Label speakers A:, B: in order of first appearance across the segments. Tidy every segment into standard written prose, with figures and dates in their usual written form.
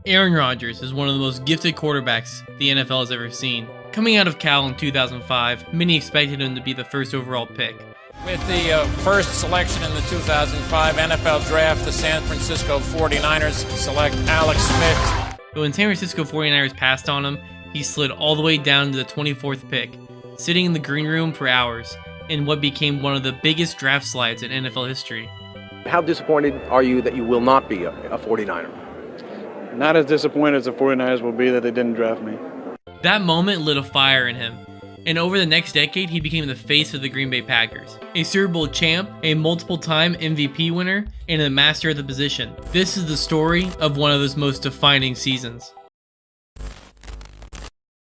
A: Aaron Rodgers is one of the most gifted quarterbacks the NFL has ever seen. Coming out of Cal in 2005, many expected him to be the first overall pick.
B: With the first selection in the 2005 NFL Draft, the San Francisco 49ers select Alex Smith.
A: But when San Francisco 49ers passed on him, he slid all the way down to the 24th pick, sitting in the green room for hours, in what became one of the biggest draft slides in NFL history.
C: How disappointed are you that you will not be a 49er?
D: Not as disappointed as the 49ers will be that they didn't draft me.
A: That moment lit a fire in him, and over the next decade, he became the face of the Green Bay Packers. A Super Bowl champ, a multiple-time MVP winner, and a master of the position. This is the story of one of his most defining seasons.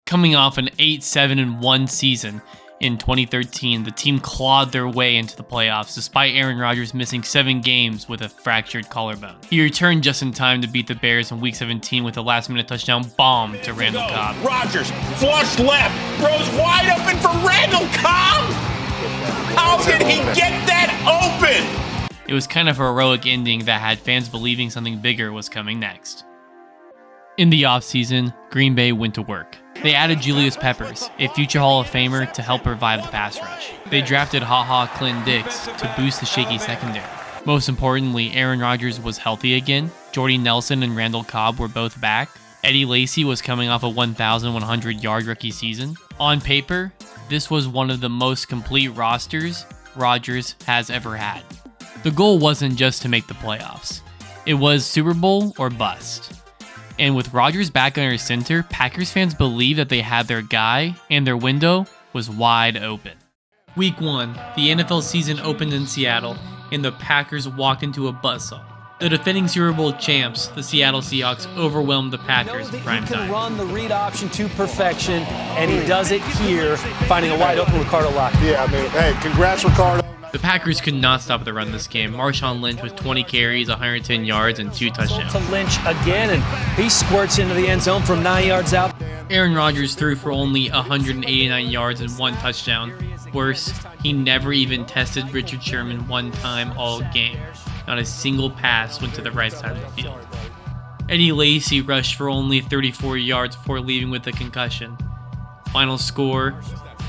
A: Coming off an 8-7-1 season in 2013, the team clawed their way into the playoffs despite Aaron Rodgers missing 7 games with a fractured collarbone. He returned just in time to beat the Bears in Week 17 with a last-minute touchdown bomb to Randall Cobb.
E: Rodgers, flush left, throws wide open for Randall Cobb! How did he get that open?
A: It was kind of a heroic ending that had fans believing something bigger was coming next. In the offseason, Green Bay went to work. They added Julius Peppers, a future Hall of Famer, to help revive the pass rush. They drafted Clinton Dix to boost the shaky secondary. Most importantly, Aaron Rodgers was healthy again. Jordy Nelson and Randall Cobb were both back. Eddie Lacy was coming off a 1,100-yard rookie season. On paper, this was one of the most complete rosters Rodgers has ever had. The goal wasn't just to make the playoffs. It was Super Bowl or bust. And with Rodgers back under center, Packers fans believed that they had their guy, and their window was wide open. Week 1, the NFL season opened in Seattle, and the Packers walked into a buzzsaw. The defending Super Bowl champs, the Seattle Seahawks, overwhelmed the Packers in prime time.
F: He can run the read option to perfection, and he does it here, finding a wide open Ricardo Lockett.
G: Yeah, I mean, hey, congrats, Ricardo.
A: The Packers could not stop the run this game. Marshawn Lynch with 20 carries, 110 yards, and 2 touchdowns.
F: To Lynch again, and he squirts into the end zone from 9 yards out.
A: Aaron Rodgers threw for only 189 yards and 1 touchdown. Worse, he never even tested Richard Sherman one time all game. Not a single pass went to the right side of the field. Eddie Lacy rushed for only 34 yards before leaving with a concussion. Final score,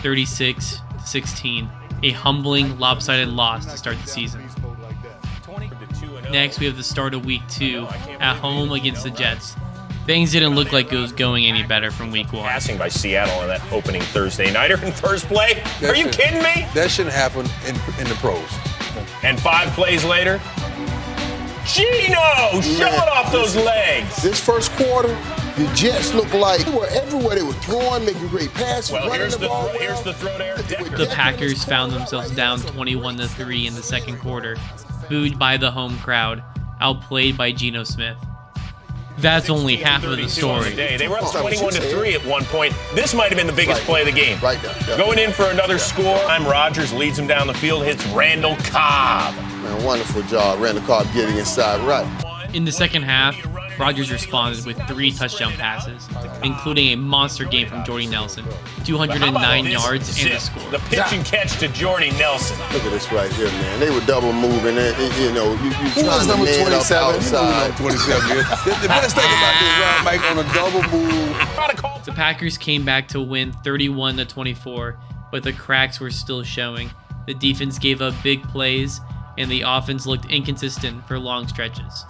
A: 36-16. A humbling, lopsided loss to start the season. Next, we have the start of Week 2 at home against the Jets. Things didn't look like it was going any better from Week 1.
E: Passing by Seattle on that opening Thursday nighter in first play? Are you kidding me?
G: That shouldn't happen in the pros.
E: And 5 plays later, Gino showing off those legs.
G: This first quarter, the Jets look like they were everywhere. They were throwing, making great passes, running the ball well.
E: Here's the throw there.
A: The Packers found themselves down 21-3 in the second quarter, booed by the home crowd, outplayed by Geno Smith. That's only half of the story.
E: They were up 21-3 at one point. This might have been the biggest play of the game.
G: Right there.
E: Going in for another score. Rodgers leads him down the field, hits Randall Cobb.
G: Man, wonderful job, Randall Cobb getting inside right.
A: In the second half, Rodgers responded with 3 touchdown passes, including a monster game from Jordy Nelson, 209 yards and a score.
E: The pitch and catch to Jordy Nelson.
G: Look at this right here, man. They were double moving. You know, you trying to man up
H: 27?
G: outside.
H: 27. The best thing about this run, Mike, on a double move.
A: The Packers came back to win 31-24, but the cracks were still showing. The defense gave up big plays, and the offense looked inconsistent for long stretches.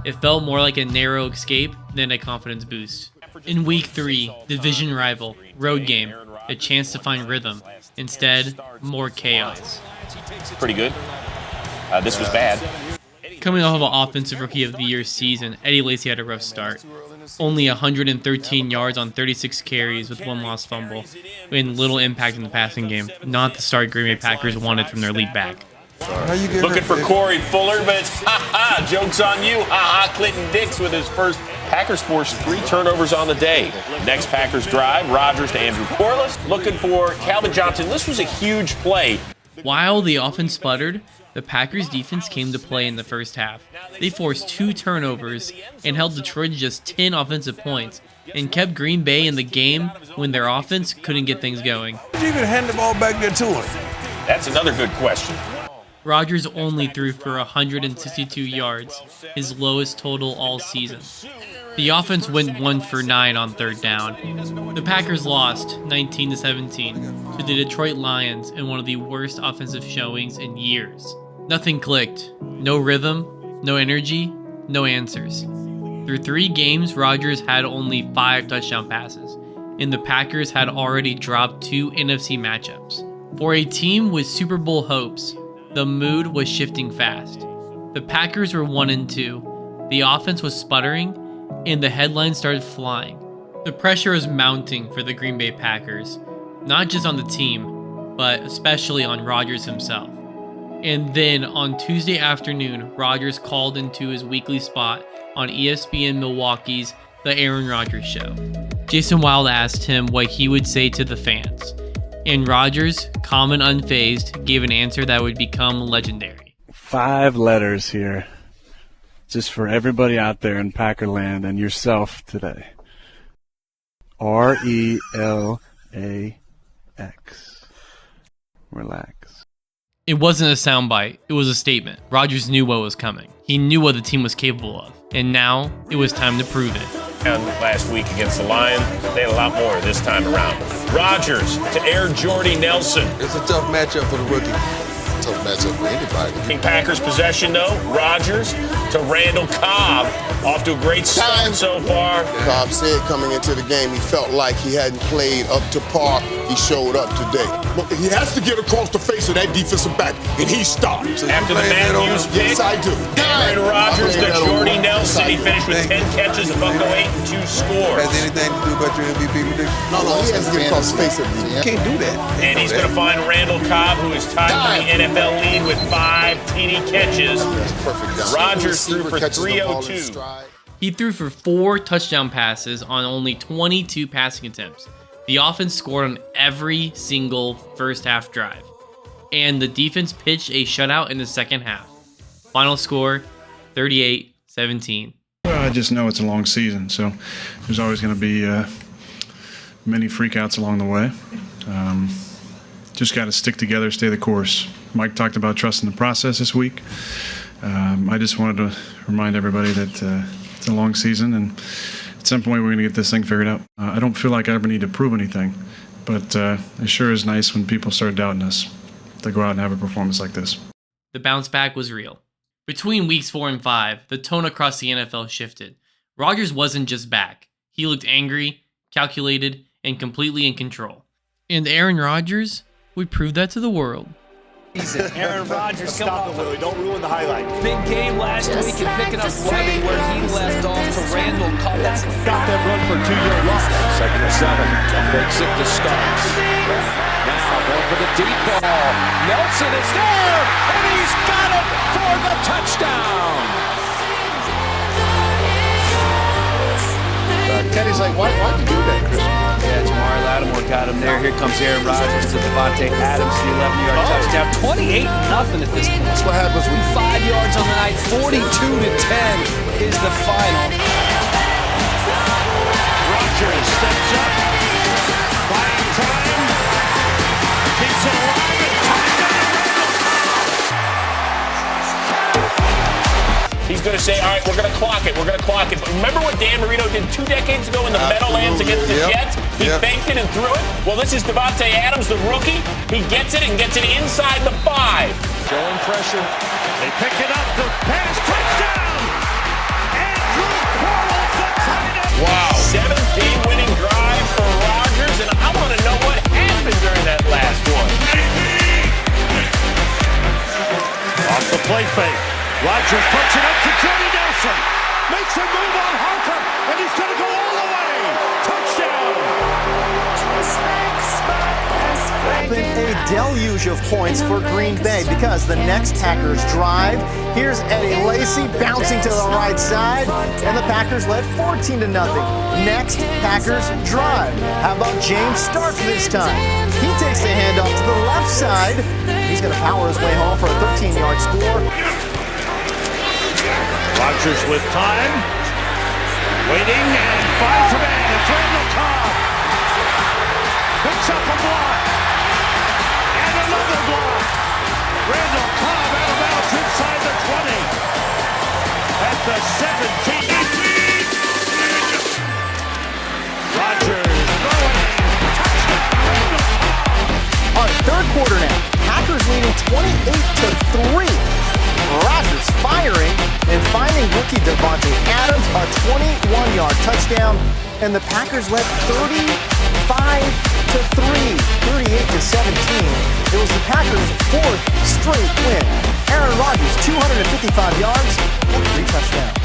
A: It felt more like a narrow escape than a confidence boost. In Week 3, division rival, road game, a chance to find rhythm. Instead, more chaos.
E: Pretty good. This was bad.
A: Coming off of an Offensive Rookie of the Year season, Eddie Lacy had a rough start. Only 113 yards on 36 carries with 1 lost fumble, and little impact in the passing game. Not the start Green Bay Packers wanted from their lead back.
E: Looking for Corey Fuller, but it's ha-ha, joke's on you. Ha-ha, Clinton Dix with his first. Packers forced 3 turnovers on the day. Next Packers drive, Rodgers to Andrew Corliss. Looking for Calvin Johnson. This was a huge play.
A: While the offense sputtered, the Packers defense came to play in the first half. They forced 2 turnovers and held Detroit to just 10 offensive points and kept Green Bay in the game when their offense couldn't get things going.
H: Did you even hand the ball back there to him?
E: That's another good question.
A: Rodgers only threw for 162 yards, his lowest total all season. The offense went 1 for 9 on third down. The Packers lost 19-17 to the Detroit Lions in one of the worst offensive showings in years. Nothing clicked. No rhythm, no energy, no answers. Through 3 games, Rodgers had only 5 touchdown passes, and the Packers had already dropped 2 NFC matchups. For a team with Super Bowl hopes, the mood was shifting fast. The Packers were 1-2, the offense was sputtering, and the headlines started flying. The pressure was mounting for the Green Bay Packers, not just on the team, but especially on Rodgers himself. And then on Tuesday afternoon, Rodgers called into his weekly spot on ESPN Milwaukee's The Aaron Rodgers Show. Jason Wilde asked him what he would say to the fans, and Rodgers, calm and unfazed, gave an answer that would become legendary.
D: 5 letters here, just for everybody out there in Packerland and yourself today. RELAX. Relax.
A: It wasn't a soundbite, it was a statement. Rodgers knew what was coming. He knew what the team was capable of, and now it was time to prove it.
E: And last week against the Lions, they had a lot more this time around. Rodgers to Air Jordy Nelson.
H: It's a tough matchup for the rookie.
G: Tough matchup for anybody.
E: Packers possession though, Rodgers to Randall Cobb. Off to a great start so far.
G: Cobb said coming into the game he felt like he hadn't played up to par. He showed up today. But he has to get across the face of that defensive back, and he stopped.
E: After the Matthews pick,
G: yes, I do.
E: Aaron Rodgers to Jordy Nelson. He finished with 10 catches, a buck 8 and 2 scores.
H: Has anything to do about your MVP prediction?
G: No, he has to get across the face of the defense.
H: You can't do that.
E: And he's going to find Randall Cobb, who is tied for the NFL lead with 5 TD catches. Rodgers threw for 302.
A: He threw for 4 touchdown passes on only 22 passing attempts. The offense scored on every single first half drive, and the defense pitched a shutout in the second half. Final score, 38-17.
D: Well, I just know it's a long season, so there's always going to be many freakouts along the way. Just got to stick together, stay the course. Mike talked about trusting the process this week. I just wanted to remind everybody that it's a long season, and at some point we're going to get this thing figured out. I don't feel like I ever need to prove anything, but it sure is nice when people start doubting us to go out and have a performance like this.
A: The bounce back was real. Between weeks 4 and 5, the tone across the NFL shifted. Rodgers wasn't just back. He looked angry, calculated, and completely in control. And Aaron Rodgers would prove that to the world.
F: Aaron Rodgers coming off
H: Willie. Don't ruin the highlight.
F: big game last week and picking up right where he left off to Randall Cobb. Got them run for 2-yard loss. 2nd and 7. Breaks it to Starks. Now going for the deep ball. Nelson is there, and he's got it for the touchdown.
G: Teddy's like, why'd you do that, Chris?
F: Yeah, Jamari Lattimore got him there. Here comes Aaron Rodgers to Devontae Adams, the 11-yard touchdown. 28-0 at this point.
G: That's what happens when
F: 5 yards on the night. 42-10 is the final.
I: Rodgers steps up, buying time, keeps it alive, and touchdown.
E: He's going to say, all right, we're going to clock it. We're going to clock it. But remember what Dan Marino did 2 decades ago in the Meadowlands against the Jets? He faked it and threw it. Well, this is Devontae Adams, the rookie. He gets it and gets it inside the 5.
I: Showing pressure. They pick it up. The pass, touchdown. Andrew Quarles, the tight end.
E: Wow. 17-winning drive for Rodgers, and I want to know what happened during that last one.
I: Off the play fake. Rodgers puts it up to Jordy Nelson. Makes a move on Harper, and he's going to go all the way. Touchdown.
J: A deluge of points for Green Bay because the next Packers drive. Here's Eddie Lacy bouncing to the right side, and the Packers led 14-0. Next Packers drive. How about James Stark this time? He takes the handoff to the left side. He's going to power his way home for a 13-yard score.
I: Rodgers with time. Waiting and finds a man. It's Randall Cobb. Picks up a block. And another block. Randall Cobb out of bounds inside the 20. At the 17.
J: quarter now. Packers leading 28-3. Rodgers firing and finding rookie Davante Adams a 21-yard touchdown, and the Packers led 35-3, 38-17. It was the Packers' fourth straight win. Aaron Rodgers, 255 yards and 3 touchdowns.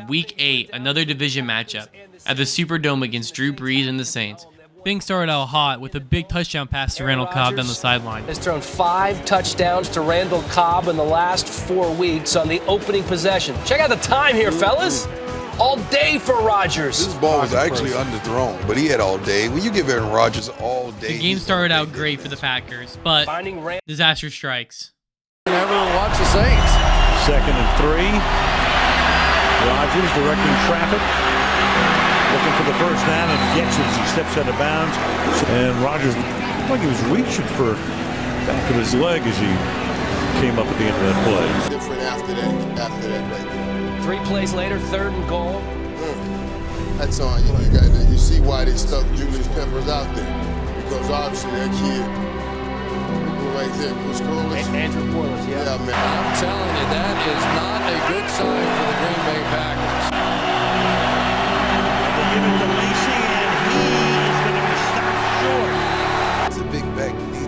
A: Week 8, another division matchup at the Superdome against Drew Brees and the Saints. Things started out hot with a big touchdown pass to Randall Cobb down the sideline.
K: Has thrown 5 touchdowns to Randall Cobb in the last 4 weeks on the opening possession. Check out the time here, fellas. All day for Rodgers.
H: This ball was actually underthrown, but he had all day. When you give Aaron Rodgers all day.
A: The game started out great for the Packers, but disaster strikes.
F: Everyone watch the Saints.
I: 2nd and 3. Rodgers directing traffic. Looking for the first down and gets it as he steps out of bounds. And Rodgers looked like he was reaching for the back of his leg as he came up at the end of that play.
G: Different after that right there.
K: 3 plays later, 3rd and goal.
G: That's on. You see why they stuck Julius Peppers out there. Because obviously that kid right there was Corliss.
K: Andrew Corliss, yeah.
G: Yeah, man.
F: I'm telling you, that is not a good sign for the Green Bay Packers.
I: Give it to Lacey, and he is going to be stopped short.
H: It's a big back. He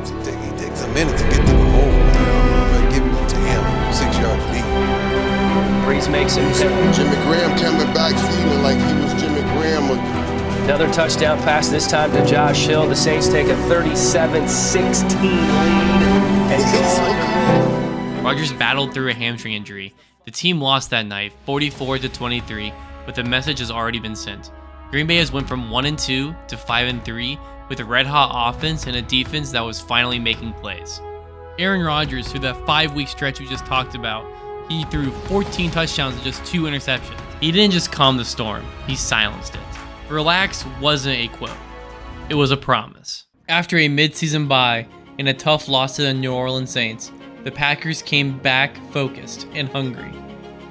H: takes a minute to get to the hole. But give it to him. 6-yard lead.
K: Brees makes it.
G: Jimmy Graham coming back feeling like he was Jimmy Graham.
K: Another touchdown pass, this time to Josh Hill. The Saints take a 37-16 lead and go on.
A: Rodgers battled through a hamstring injury. The team lost that night, 44-23, but the message has already been sent. Green Bay has went from 1-2 to 5-3 with a red-hot offense and a defense that was finally making plays. Aaron Rodgers, through that 5-week stretch we just talked about, he threw 14 touchdowns and just 2 interceptions. He didn't just calm the storm, he silenced it. Relax wasn't a quote, it was a promise. After a mid-season bye and a tough loss to the New Orleans Saints, the Packers came back focused and hungry.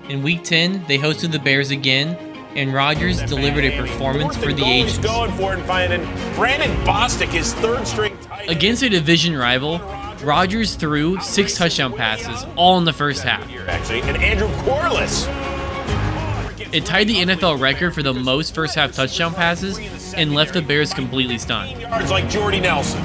A: In Week 10, they hosted the Bears again, and Rodgers delivered a performance for the ages.
E: Going for it and finding Brandon Bostic, his 3rd string tight.
A: Against a division rival, Rodgers threw 6 touchdown passes, all in the first half.
E: And Andrew Corliss.
A: It tied the NFL record for the most first half touchdown passes and left the Bears completely stunned.
E: Yards like Jordy Nelson.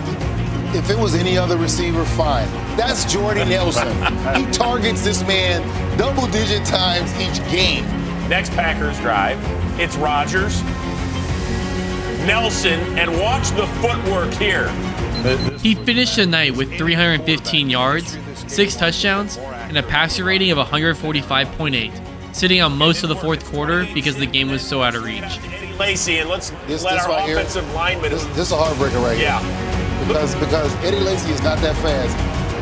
G: If it was any other receiver, fine. That's Jordy Nelson. He targets this man double-digit times each game.
E: Next Packers drive, it's Rodgers, Nelson, and watch the footwork here.
A: He finished the night with 315 yards, 6 touchdowns, and a passer rating of 145.8, sitting on most of the 4th quarter because the game was so out of reach.
E: Lacey, and let's let our offensive lineman.
G: This is a heartbreaker right here. Because Eddie Lacy is not that fast.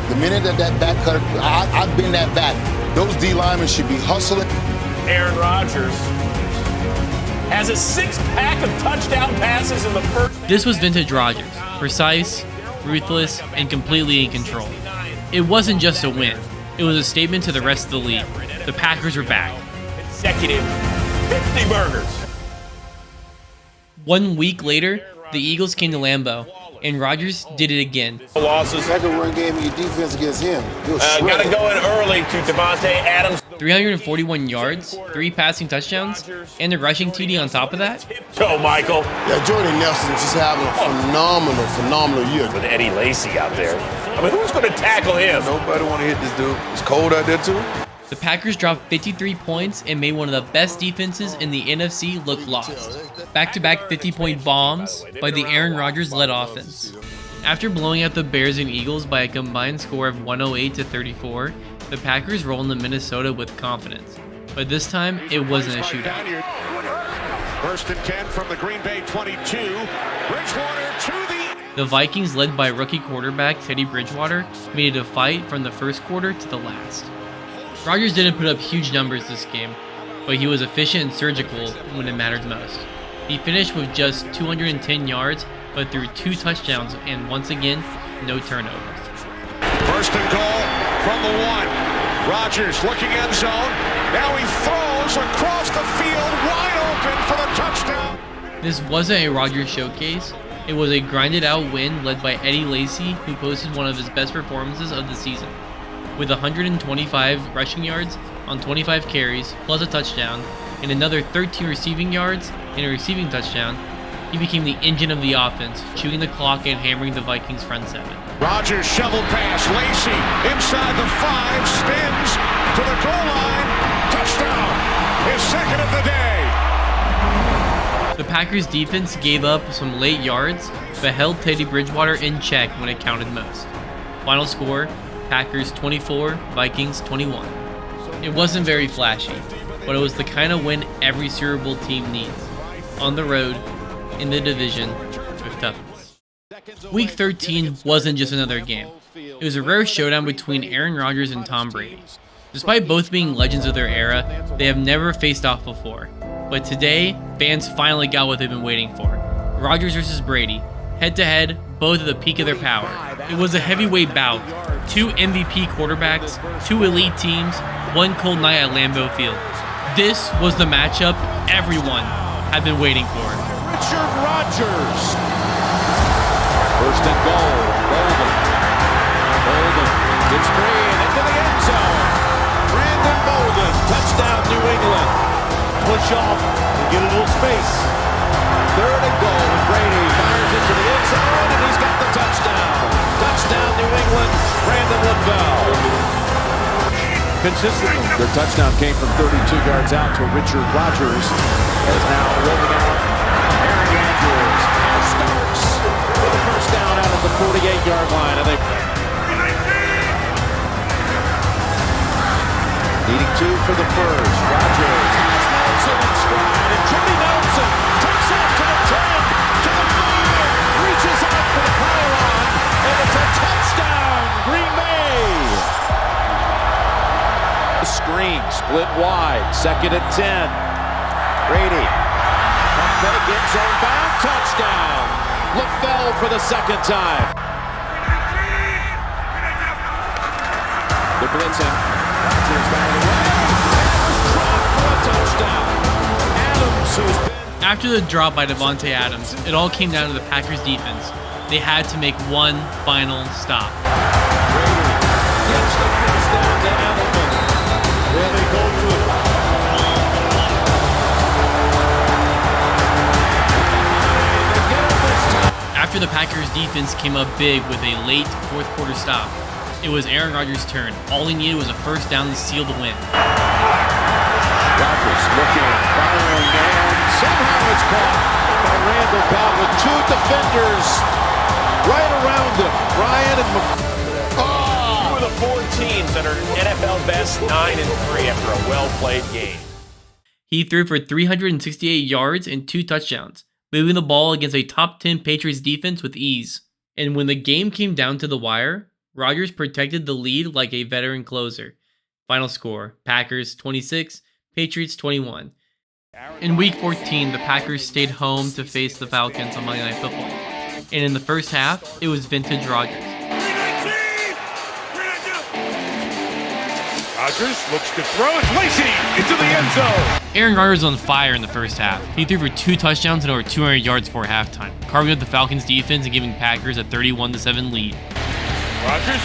G: The minute that back cut, I've been that back. Those D linemen should be hustling.
E: Aaron Rodgers has a 6-pack of touchdown passes in the first.
A: This was vintage Rodgers, precise, ruthless, and completely in control. It wasn't just a win, it was a statement to the rest of the league. The Packers were back.
E: Consecutive 50 burgers.
A: 1 week later, the Eagles came to Lambeau, and Rodgers did it again.
E: Losses.
G: Second run game in your defense against him.
E: Got to go in early to Davante Adams.
A: 341 yards, 3 passing touchdowns, and a rushing TD on top of that.
E: Go, Michael.
G: Yeah, Jordy Nelson is just having a phenomenal year.
E: With Eddie Lacy out there. I mean, who's going to tackle him?
H: Nobody want to hit this dude. It's cold out there, too.
A: The Packers dropped 53 points and made one of the best defenses in the NFC look lost. Back-to-back 50-point bombs by the Aaron Rodgers-led offense. After blowing out the Bears and Eagles by a combined score of 108-34, the Packers rolled into Minnesota with confidence. But this time, it wasn't a shootout.
I: 1st and 10 from the Green Bay 22. Bridgewater to
A: the Vikings, led by rookie quarterback Teddy Bridgewater, made it a fight from the first quarter to the last. Rodgers didn't put up huge numbers this game, but he was efficient and surgical when it mattered most. He finished with just 210 yards, but threw 2 touchdowns and once again, no turnovers.
I: 1st and goal from the 1. Rodgers looking end zone. Now he throws across the field, wide open for the touchdown.
A: This wasn't a Rodgers showcase, It was a grinded out win led by Eddie Lacy, who posted one of his best performances of the season. With 125 rushing yards on 25 carries, plus a touchdown, and another 13 receiving yards and a receiving touchdown, he became the engine of the offense, chewing the clock and hammering the Vikings front seven.
I: Rodgers shovel pass, Lacy inside the 5, spins to the goal line, touchdown, his second of the day.
A: The Packers defense gave up some late yards, but held Teddy Bridgewater in check when it counted most. Final score, Packers 24, Vikings 21. It wasn't very flashy, but it was the kind of win every Super Bowl team needs. On the road, in the division, with toughness. Week 13 wasn't just another game. It was a rare showdown between Aaron Rodgers and Tom Brady. Despite both being legends of their era, they have never faced off before. But today, fans finally got what they've been waiting for. Rodgers versus Brady, head-to-head, both at the peak of their power. It was a heavyweight bout. 2 MVP quarterbacks, 2 elite teams, 1 cold night at Lambeau Field. This was the matchup everyone had been waiting for.
I: Richard Rodgers. First and goal. Bolden gets free and into the end zone. Brandon Bolden, touchdown New England. Push off and get a little space. Third and goal. And Brady fires into the end zone and he's got the touchdown. Touchdown New England. Brandon Lavelle. Consistently, their touchdown came from 32 yards out to Richard Rodgers. As now rolling out Aaron Rodgers. Now Starks with the first down out at the 48-yard line. And they needing 2 for the first. Rodgers has Nelson in stride, and Jimmy Nelson takes off to the 10, to the 5, reaches out for the pylon, and it's a touchdown, Green Bay. The screen split wide, second and 10. Brady, fake end zone bound, touchdown. LaFell for the second time. They're blitzing. Rodgers down the way. Dropped for a touchdown. Adams, who's been...
A: After the drop by Devontae Adams, it all came down to the Packers defense. They had to make one final stop.
I: Brady gets the first down to Edelman. There they go to it.
A: After the Packers defense came up big with a late fourth quarter stop, it was Aaron Rodgers' turn. All he needed was a first down to seal the win.
I: Rodgers looking, firing, and somehow it's caught by Randall Cobb with 2 defenders right around him. Ryan and
E: Two of the 4 teams that are NFL best 9-3 after a well-played game.
A: He threw for 368 yards and 2 touchdowns, moving the ball against a top 10 Patriots defense with ease. And when the game came down to the wire, Rodgers protected the lead like a veteran closer. Final score, Packers 26, Patriots 21. In Week 14, the Packers stayed home to face the Falcons on Monday Night Football. And in the first half, it was vintage Rodgers.
I: Rodgers looks to throw. It's Lacy into the end zone.
A: Aaron Rodgers was on fire in the first half. He threw for 2 touchdowns and over 200 yards before halftime, carving up the Falcons defense and giving Packers a 31-7 lead.
I: Rodgers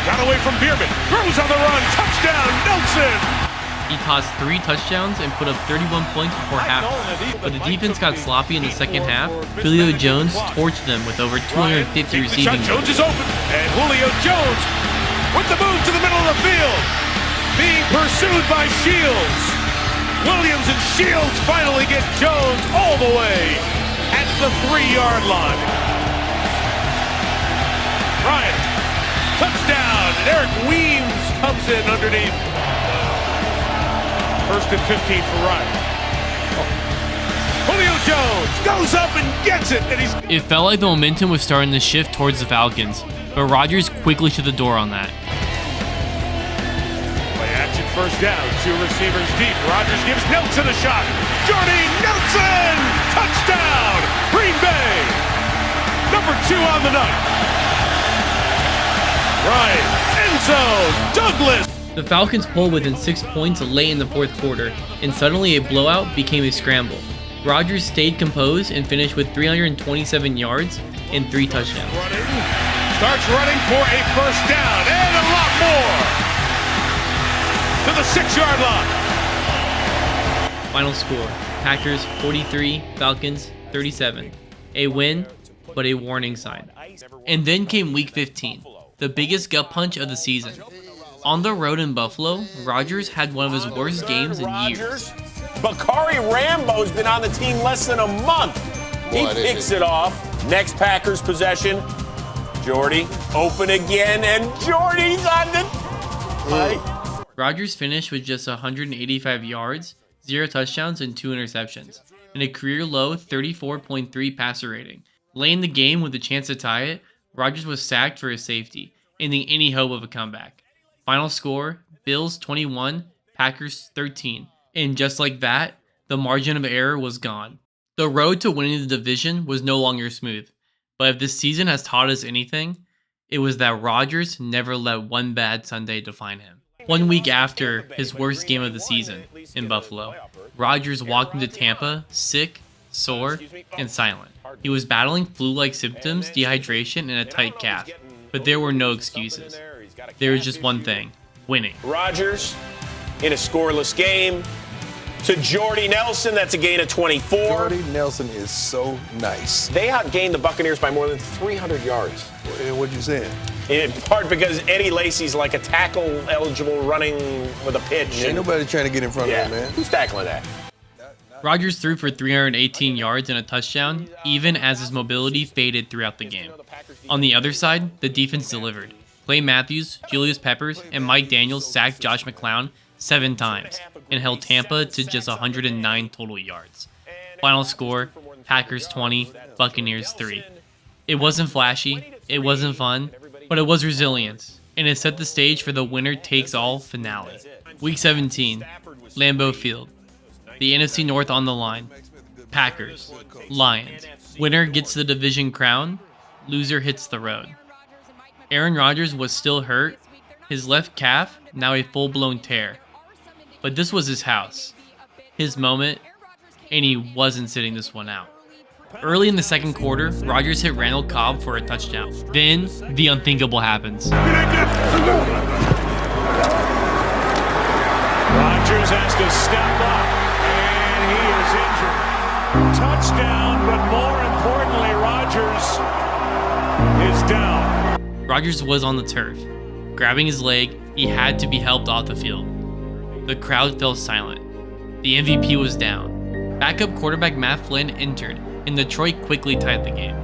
I: got away from Bierman. Throws on the run. Touchdown, Nelson.
A: He tossed 3 touchdowns and put up 31 points before halftime. But the defense got sloppy in the second half. Julio Jones torched them with over 250 receiving yards.
I: Jones is open, and Julio Jones with the move to the middle of the field. Being pursued by Shields. Williams and Shields finally get Jones all the way at the 3-yard line. Ryan, touchdown, and Eric Weems comes in underneath. First and 15 for Ryan. Julio Jones goes up and gets it, and he's...
A: It felt like the momentum was starting to shift towards the Falcons, but Rodgers quickly shut the door on that.
I: Play action, first down, 2 receivers deep. Rodgers gives Nelson a shot. Jordy Nelson! Touchdown! Green Bay! Number 2 on the night. Ryan, end zone, Douglas!
A: The Falcons pulled within 6 points late in the fourth quarter, and suddenly a blowout became a scramble. Rodgers stayed composed and finished with 327 yards and 3 touchdowns.
I: Starts running for a first down and a lot more to the 6-yard line.
A: Final score, Packers 43, Falcons 37. A win, but a warning sign. And then came week 15, the biggest gut punch of the season. On the road in Buffalo, Rodgers had one of his worst games in years.
E: Bakari Rambo's been on the team less than a month. He picks it off. Next Packers possession. Jordy open again, and Jordy's on the play.
A: Rodgers finished with just 185 yards, 0 touchdowns, and 2 interceptions, and a career-low 34.3 passer rating. Late in the game with a chance to tie it, Rodgers was sacked for his safety, ending any hope of a comeback. Final score, Bills 21, Packers 13. And just like that, the margin of error was gone. The road to winning the division was no longer smooth, but if this season has taught us anything, it was that Rodgers never let one bad Sunday define him. 1 week after his worst game of the season in Buffalo, Rodgers walked into Tampa sick, sore, and silent. He was battling flu-like symptoms, dehydration, and a tight calf, but there were no excuses. There was just one thing, winning.
E: Rodgers in a scoreless game. To Jordy Nelson, that's a gain of 24.
H: Jordy Nelson is so nice.
E: They outgained the Buccaneers by more than 300 yards.
H: What you saying?
E: In part because Eddie Lacy's like a tackle-eligible running with a pitch.
H: Ain't nobody trying to get in front of him, man.
E: Who's tackling that?
A: Rodgers threw for 318 yards and a touchdown, even as his mobility faded throughout the game. On the other side, the defense delivered. Clay Matthews, Julius Peppers, and Mike Daniels sacked Josh McClown 7 times and held Tampa to just 109 total yards. Final score, Packers 20, Buccaneers 3. It wasn't flashy, it wasn't fun, but it was resilience, and it set the stage for the winner-takes-all finale. Week 17, Lambeau Field. The NFC North on the line. Packers, Lions. Winner gets the division crown, loser hits the road. Aaron Rodgers was still hurt, his left calf now a full-blown tear. But this was his house, his moment, and he wasn't sitting this one out. Early in the second quarter, Rodgers hit Randall Cobb for a touchdown. Then, the unthinkable happens.
I: Rodgers has to step up, and he is injured. Touchdown, but more importantly, Rodgers is down.
A: Rodgers was on the turf. Grabbing his leg, he had to be helped off the field. The crowd fell silent. The MVP was down. Backup quarterback Matt Flynn entered, and Detroit quickly tied the game.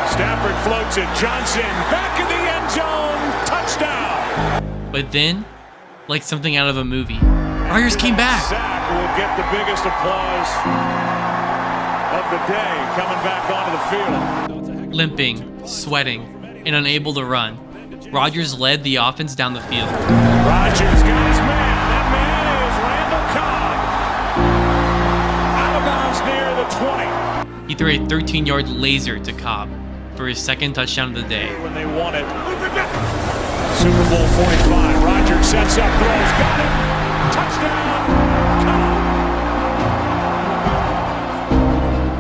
I: Stafford floats it. Johnson back in the end zone. Touchdown.
A: But then, like something out of a movie, Rodgers came back.
I: Sack will get the biggest applause of the day coming back onto the field.
A: Limping, sweating, and unable to run, Rodgers led the offense down the field.
I: Rodgers got his man. That man is Randall Cobb. Out of bounds near the 20.
A: He threw a 13-yard laser to Cobb for his second touchdown of the day.
I: When they won it. Super Bowl 45. Rodgers sets up, throws, got it. Touchdown. Cobb.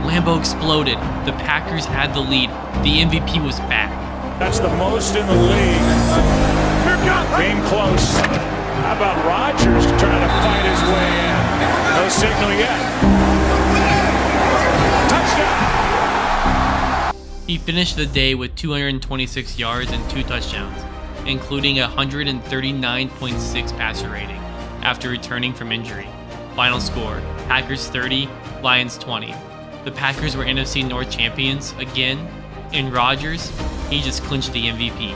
A: Lambeau exploded. The Packers had the lead. The MVP was back.
I: That's the most in the league. Game close. How about Rodgers trying to fight his way in? No signal yet. Touchdown!
A: He finished the day with 226 yards and 2 touchdowns, including a 139.6 passer rating after returning from injury. Final score, Packers 30, Lions 20. The Packers were NFC North champions again, and Rodgers, he just clinched the MVP.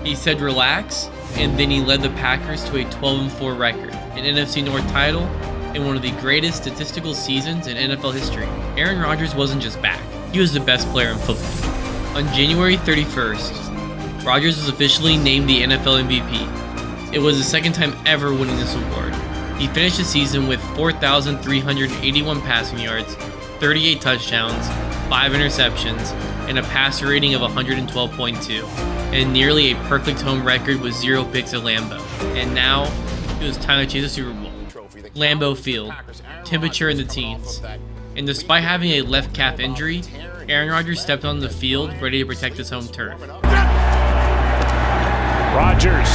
A: He said relax, and then he led the Packers to a 12-4 record, an NFC North title, and one of the greatest statistical seasons in NFL history. Aaron Rodgers wasn't just back, he was the best player in football. On January 31st, Rodgers was officially named the NFL MVP. It was the second time ever winning this award. He finished the season with 4,381 passing yards, 38 touchdowns, 5 interceptions, and a passer rating of 112.2, and nearly a perfect home record with 0 picks at Lambeau. And now, it was time to chase the Super Bowl. Lambeau Field, temperature in the teens. And despite having a left calf injury, Aaron Rodgers stepped on the field ready to protect his home turf.
I: Rodgers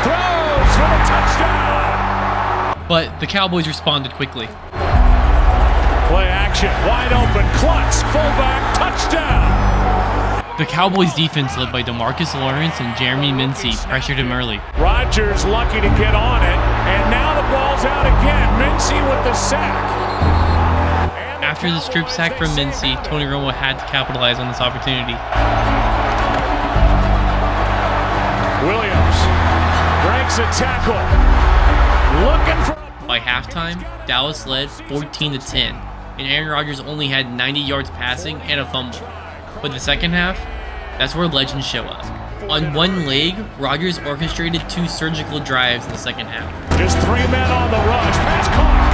I: throws for the touchdown!
A: But the Cowboys responded quickly.
I: Play action, wide open, Klutz, fullback, touchdown!
A: The Cowboys defense led by DeMarcus Lawrence and Jeremy Mincey pressured him early.
I: Rodgers lucky to get on it, and now the ball's out again. Mincey with the sack.
A: After the strip sack from Mincey, Tony Romo had to capitalize on this opportunity.
I: Williams breaks a tackle. Looking for...
A: By halftime, Dallas led 14-10, and Aaron Rodgers only had 90 yards passing and a fumble. But the second half, that's where legends show up. On one leg, Rodgers orchestrated 2 surgical drives in the second half.
I: Just 3 men on the rush. Pass caught.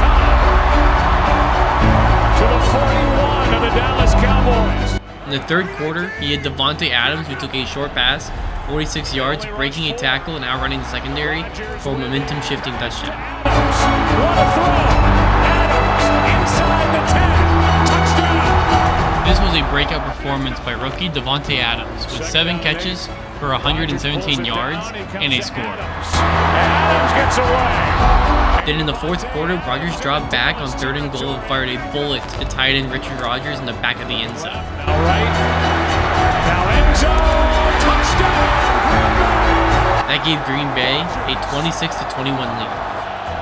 I: To the 41 of the Dallas Cowboys.
A: In the third quarter, he had Devontae Adams, who took a short pass, 46 yards, breaking a tackle and outrunning the secondary for a momentum-shifting touchdown.
I: What a throw! Adams inside the 10. Touchdown!
A: This was a breakout performance by rookie Devontae Adams with 7 catches for 117 yards and a score.
I: Adams gets away.
A: Then in the fourth quarter, Rodgers dropped back on 3rd and goal and fired a bullet to the tight end Richard Rodgers in the back of the end zone.
I: All right. Now end zone. Touchdown.
A: That gave Green Bay a 26-21 lead.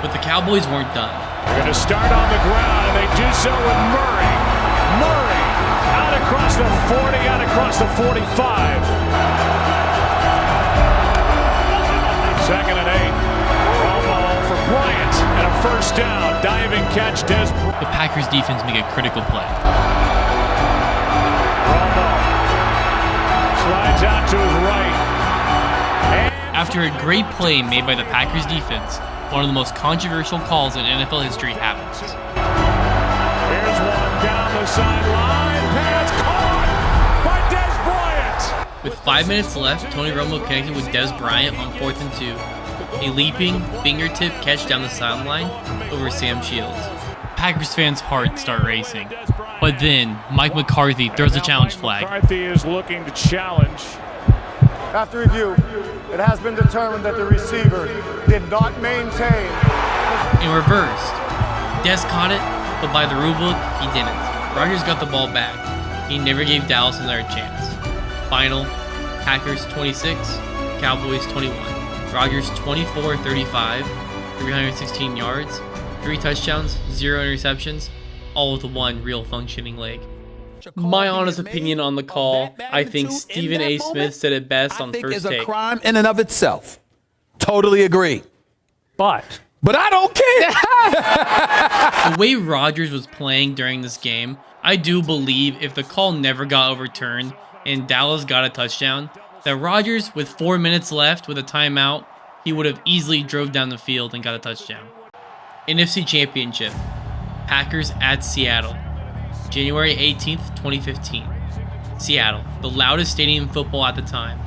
A: But the Cowboys weren't done.
I: They're going to start on the ground, and they do so with Murray. Out across the 40, out across the 45. 2nd and 8. Ball for Bryant, and a first down. Diving catch, Des.
A: The Packers defense make a critical play.
I: Slides out to his right.
A: After a great play made by the Packers defense, one of the most controversial calls in NFL history happens.
I: Here's one down the sideline. Pass caught by Des Bryant.
A: With 5 minutes left, Tony Romo connected with Des Bryant on 4th and 2. A leaping, fingertip catch down the sideline over Sam Shields. Packers fans' hearts start racing. But then, Mike McCarthy throws a challenge flag.
I: McCarthy is looking to challenge.
L: After review, it has been determined that the receiver did not maintain.
A: In reverse, Des caught it, but by the rulebook, he didn't. Rodgers got the ball back. He never gave Dallas another chance. Final, Packers 26, Cowboys 21. Rodgers 24-35, 316 yards, 3 touchdowns, 0 interceptions, all with 1 real functioning leg. My honest opinion on the call, I think Stephen A. Smith said it best on First Take.
M: It's a crime in and of itself. Totally agree.
I: But
M: I don't care.
A: The way Rodgers was playing during this game, I do believe if the call never got overturned and Dallas got a touchdown, that Rodgers, with 4 minutes left with a timeout, he would have easily drove down the field and got a touchdown. NFC Championship, Packers at Seattle, January 18th, 2015. Seattle, the loudest stadium in football at the time,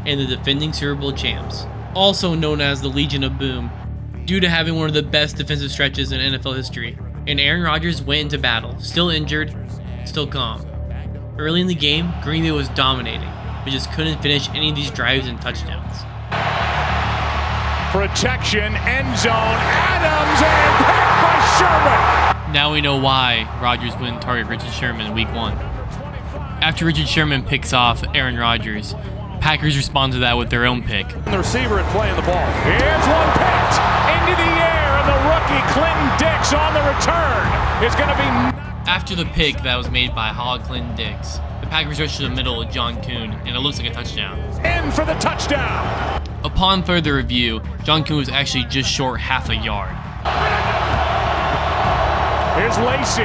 A: and the defending Super Bowl champs, also known as the Legion of Boom, due to having one of the best defensive stretches in NFL history. And Aaron Rodgers went into battle, still injured, still calm. Early in the game, Green Bay was dominating, but just couldn't finish any of these drives and touchdowns.
I: Protection, end zone, Adams, and picked by Sherman.
A: Now we know why Rodgers wouldn't target Richard Sherman in Week 1. After Richard Sherman picks off Aaron Rodgers, Packers respond to that with their own pick.
I: The receiver and playing the ball. Here's one picked into the air, and the rookie Clinton Dix on the return. It's going to be...
A: After the pick that was made by Hall Clinton Dix, the Packers rush to the middle of John Kuhn, and it looks like a touchdown.
I: In for the touchdown.
A: Upon further review, John Kuhn was actually just short half a yard.
I: Here's Lacy.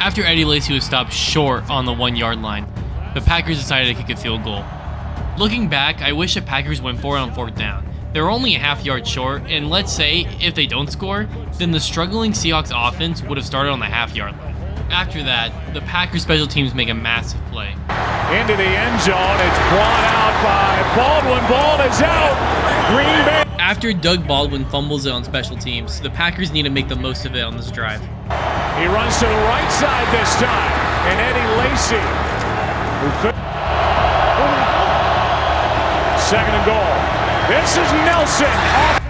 A: After Eddie Lacy was stopped short on the 1 yard line, the Packers decided to kick a field goal. Looking back, I wish the Packers went for it on 4th down. They were only a half yard short, and let's say, if they don't score, then the struggling Seahawks offense would have started on the half yard line. After that, the Packers special teams make a massive play.
I: Into the end zone, it's brought out by Baldwin. Ball is out. Green Bay.
A: After Doug Baldwin fumbles it on special teams, the Packers need to make the most of it on this drive.
I: He runs to the right side this time, and Eddie Lacy, who could... Second and goal. This is Nelson.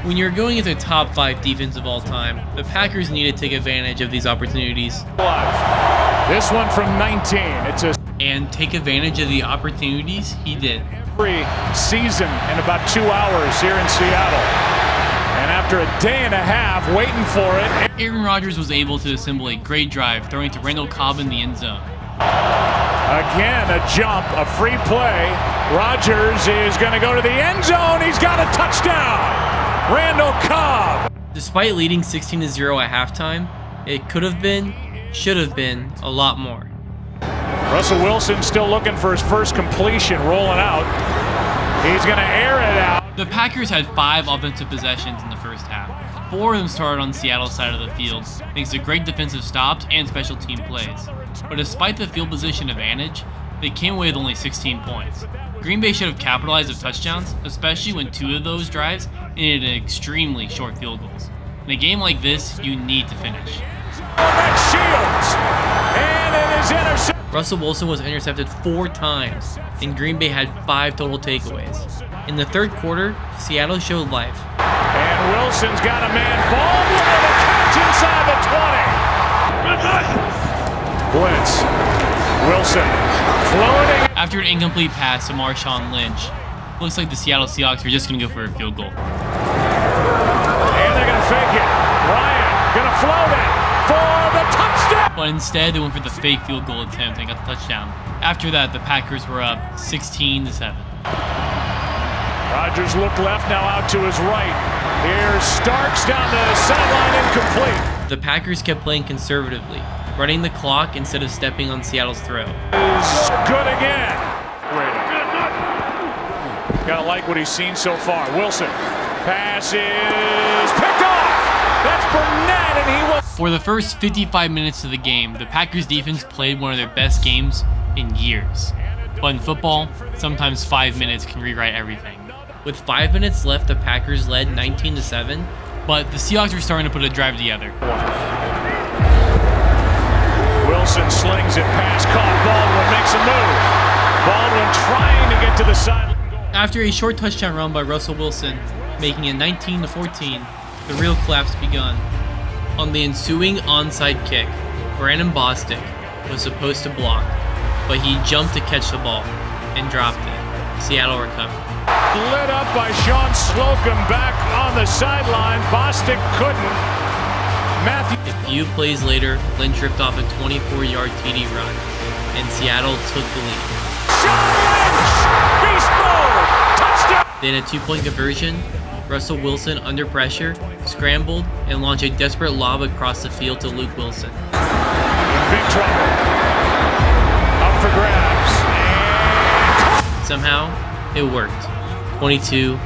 A: When you're going into top 5 defense of all time, the Packers need to take advantage of these opportunities.
I: This one from 19.
A: And take advantage of the opportunities he did.
I: Every season in about 2 hours here in Seattle. And after a day and a half waiting for it,
A: Aaron Rodgers was able to assemble a great drive, throwing to Randall Cobb in the end zone.
I: Again, a jump, a free play. Rodgers is going to go to the end zone. He's got a touchdown. Randall Cobb.
A: Despite leading 16-0 at halftime, it could have been, should have been, a lot more.
I: Russell Wilson still looking for his first completion, rolling out. He's going to air it out.
A: The Packers had 5 offensive possessions in the first half. 4 of them started on Seattle's side of the field, thanks to great defensive stops and special team plays. But despite the field position advantage, they came away with only 16 points. Green Bay should have capitalized with touchdowns, especially when 2 of those drives ended in extremely short field goals. In a game like this, you need to finish.
I: Shields, and it is intercepted.
A: Russell Wilson was intercepted 4 times, and Green Bay had 5 total takeaways. In the third quarter, Seattle showed life.
I: And Wilson's got a man. Baldwin with a catch inside the 20. Blitz. Wilson floating.
A: After an incomplete pass to Marshawn Lynch, looks like the Seattle Seahawks are just going to go for a field goal.
I: And they're going to fake it. Ryan going to float it for the touchdown.
A: But instead, they went for the fake field goal attempt and got the touchdown. After that, the Packers were up 16-7.
I: Rodgers looked left, now out to his right. Here's Starks down the sideline, incomplete.
A: The Packers kept playing conservatively, running the clock instead of stepping on Seattle's throat.
I: Is good again. Gotta like what he's seen so far. Wilson. Pass is picked off. That's Burnett, and he was...
A: For the first 55 minutes of the game, the Packers defense played one of their best games in years. But in football, sometimes 5 minutes can rewrite everything. With 5 minutes left, the Packers led 19-7, but the Seahawks were starting to put a drive together.
I: Wilson slings it past caught. Baldwin makes a move. Baldwin trying to get to the sideline.
A: After a short touchdown run by Russell Wilson, making it 19-14, the real collapse begun. On the ensuing onside kick, Brandon Bostic was supposed to block, but he jumped to catch the ball and dropped it. Seattle recovered.
I: Lit up by Sean Slocum back on the sideline. Bostic couldn't. Matthew.
A: A few plays later, Lynch ripped off a 24-yard TD run, and Seattle took the lead.
I: Beast mode! Touchdown!
A: Then a 2-point conversion, Russell Wilson under pressure, scrambled, and launched a desperate lob across the field to Luke Wilson.
I: Big trouble. Up for grabs. And...
A: Somehow, it worked. 22-19,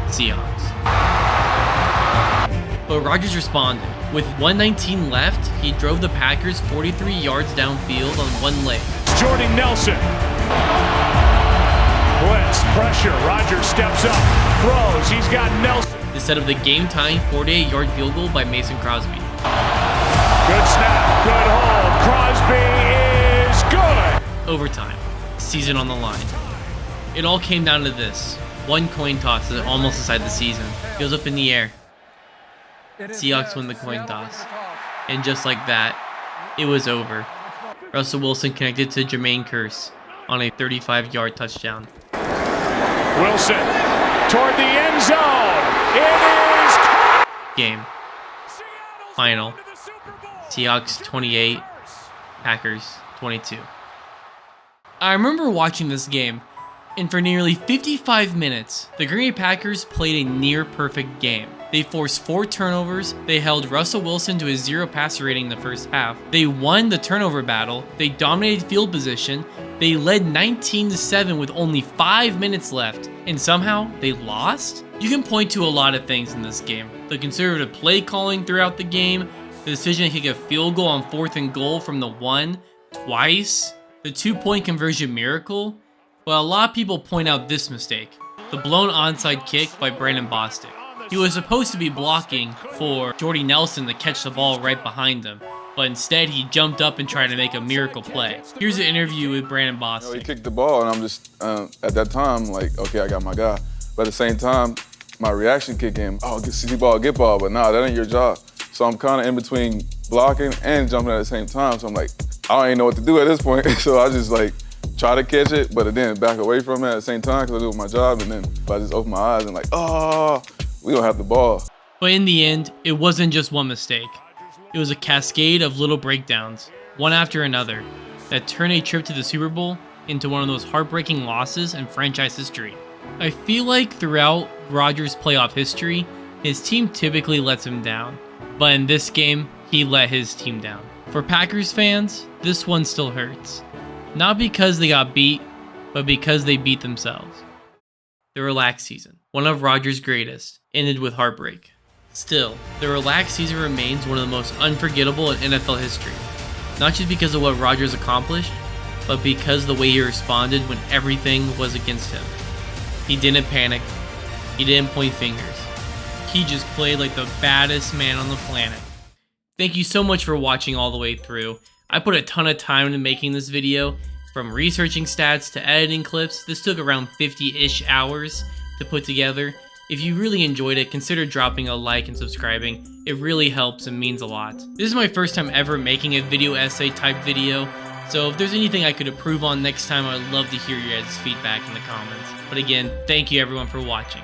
A: Seahawks. But Rodgers responded. With 1:19 left, he drove the Packers 43 yards downfield on one leg.
I: Jordy Nelson. Blitz, pressure. Rodgers steps up, throws. He's got Nelson.
A: Instead of the game-tying 48-yard field goal by Mason Crosby.
I: Good snap, good hold. Crosby is good.
A: Overtime. Season on the line. It all came down to this. One coin toss to almost decide the season. Goes up in the air. Seahawks win the coin toss. And just like that, it was over. Russell Wilson connected to Jermaine Kearse on a 35-yard touchdown.
I: Wilson toward the end zone. It is
A: game. Final. Seahawks 28, Packers 22. I remember watching this game, and for nearly 55 minutes, the Green Bay Packers played a near-perfect game. They forced 4 turnovers, they held Russell Wilson to a 0 passer rating in the first half, they won the turnover battle, they dominated field position, they led 19-7 with only 5 minutes left, and somehow they lost? You can point to a lot of things in this game. The conservative play calling throughout the game, the decision to kick a field goal on 4th and goal from the 1 twice, the 2-point conversion miracle, but a lot of people point out this mistake. the blown onside kick by Brandon Bostic. He was supposed to be blocking for Jordy Nelson to catch the ball right behind him, but instead he jumped up and tried to make a miracle play. Here's an interview with Brandon Bostic.
N: He kicked the ball, and I'm just, at that time, like, okay, I got my guy. But at the same time, my reaction kick in, oh, get ball, but nah, that ain't your job. So I'm kind of in between blocking and jumping at the same time. So I'm like, I don't even know what to do at this point. So I just like try to catch it, but then back away from it at the same time because I do my job. And then I just open my eyes and like, oh, we don't have the ball.
A: But in the end, it wasn't just one mistake. It was a cascade of little breakdowns, one after another, that turned a trip to the Super Bowl into one of those heartbreaking losses in franchise history. I feel like throughout Rodgers' playoff history, his team typically lets him down. But in this game, he let his team down. For Packers fans, this one still hurts. Not because they got beat, but because they beat themselves. The relaxed season, one of Rodgers' greatest, ended with heartbreak. Still, the relaxed season remains one of the most unforgettable in NFL history. Not just because of what Rodgers accomplished, but because of the way he responded when everything was against him. He didn't panic. He didn't point fingers. He just played like the baddest man on the planet. Thank you so much for watching all the way through. I put a ton of time into making this video. From researching stats to editing clips, this took around 50-ish hours to put together. If you really enjoyed it, consider dropping a like and subscribing. It really helps and means a lot. This is my first time ever making a video essay type video, so if there's anything I could improve on next time, I'd love to hear your guys' feedback in the comments. But again, thank you everyone for watching.